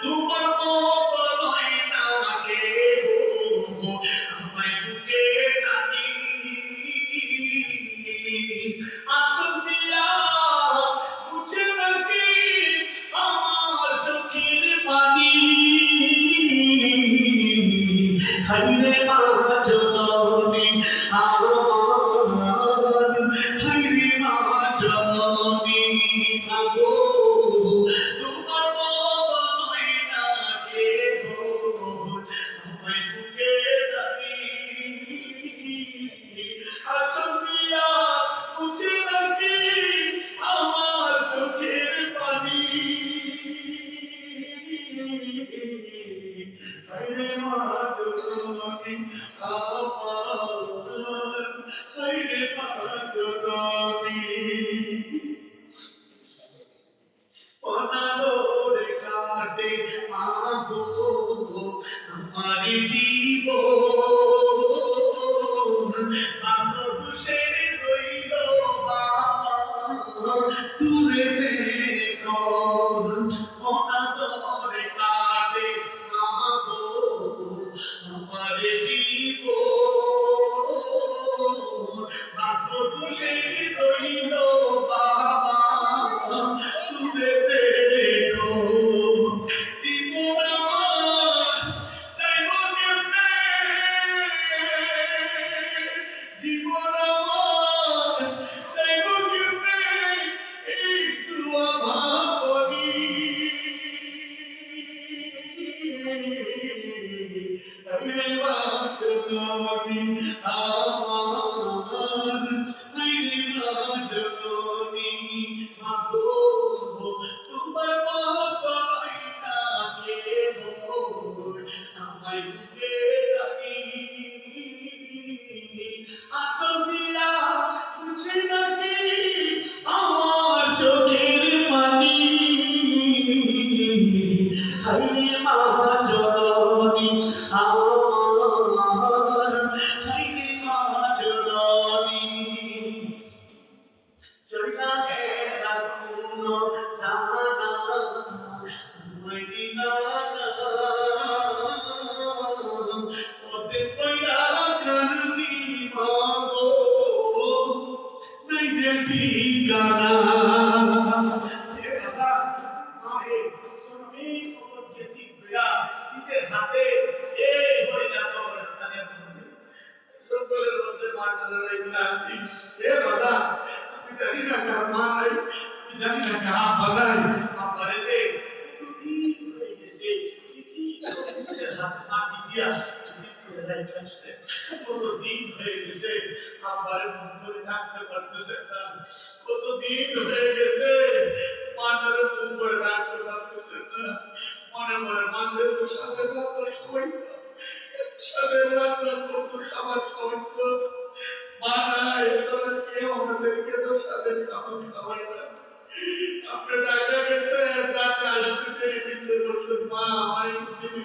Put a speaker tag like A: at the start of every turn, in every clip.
A: তোমার মতো নয় না কেহ আমায় বুকে টানি আঁচল দিয়া মুছে নাকি আমার চোখের পানি হাইরে মা জননী আমার হাইরে মা জননী আগো তোমার বাবা নয় না কেহ আমায় বুকে টানি আঁচল দিয়া মুছে নাকি আমার চোখের পানি হায়রে মা জননী আমার হায়রে মা জননী অনাদর কাটে মাগো আমার জীবন আত্মদোষের রইল বাবা দূরে দেখো অনাদর কাটে মাগো আমার জীবন আত্মদোষের রইল বাবা দূরে দেখো জীবন আমার যাইব কেমনে জীবন আমার যাইব কেমনে একটু ভাবনি হায়রে মা জননী আমার হায়রে মা জননী মাগো তোমার মতো নয় না কেহ আমায় বুকে টানি আঁচল দিয়া মুছে নাকি আমার চোখের পানি হায়রে মা জননী আমার হায়রে মা জননী চলা গেলা কোন জানা মদিনা ওতে পয়রা কান্দি মাগো নাই যে ঠিকানা এ বাবা আরে শ্রমিক কত গেতি কইরা নিজের হাতে এই হরিণা কবরস্থানের মধ্যে জঙ্গলের মধ্যে মাঠে আসছি এ বাবা আমি জানি না কার মা নাই আমি জানি না কার আব্বা নাই আব্বারে যে এতদিন হয়ে গেছে নিজের হাতে মাটি দিয়া কতদিন হয়ে গেছে আব্বারে মন করে ডাকতে পারতেছে না কতদিন হয়ে গেছে মাটার মন করে ডাকতে পারতেছে না মনে মনে মাঝে তো সাথে রাস্তা সবাই সাথে রাস্তা করতো খাবার খাওয়াইতো মা নাই এখন কেউ আমাদেরকে তো সাথে খাবার খাওয়াই না আপনি ঢাকা গেছেন রাতে আসতে দেরি নিচে বলছেন মা আমার একটু দিন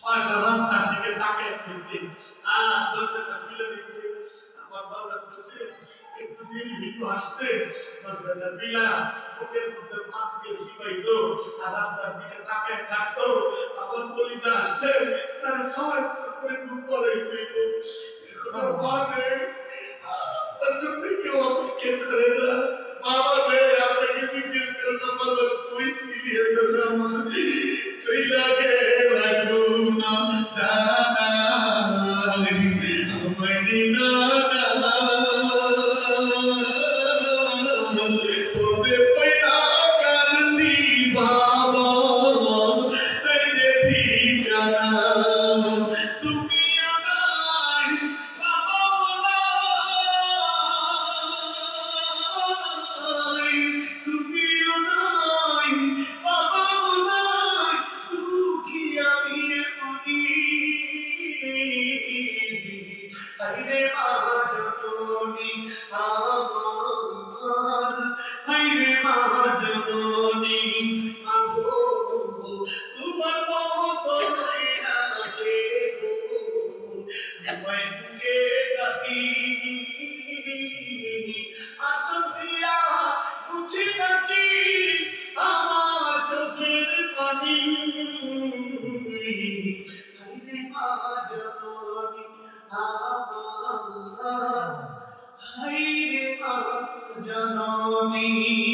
A: মাটা রাস্তার দিকে তাকিয়ে গেছি দরজাটা খুলে দিয়েছে আমার বাবা বলছে একটু দিন ভিতু আসতে দরজাটা বিলা বুকের মধ্যে মাপ দিয়ে চিপাইতো আর রাস্তার দিকে তাকিয়ে থাকতো আমার কলিজা আসলে তার খাওয়ার করে মুখ করে দিত এখন আর মা নেই আপনার জন্য কেউ অপেক্ষা করে না বাবা নেই আপনাকে জিজ্ঞেস করে না বাবা কই ছিলিয়ে দেবে আমার চইলা গেলা গুনা জানা আমায় নিনা তোতে পয়লা কান্দি বাবা এই যে ঠিকানা তুমি নাই বাবা নাই তুমিও নাই বাবা নাই জননী হাইরে মা জননী আমার হাইরে মা জননী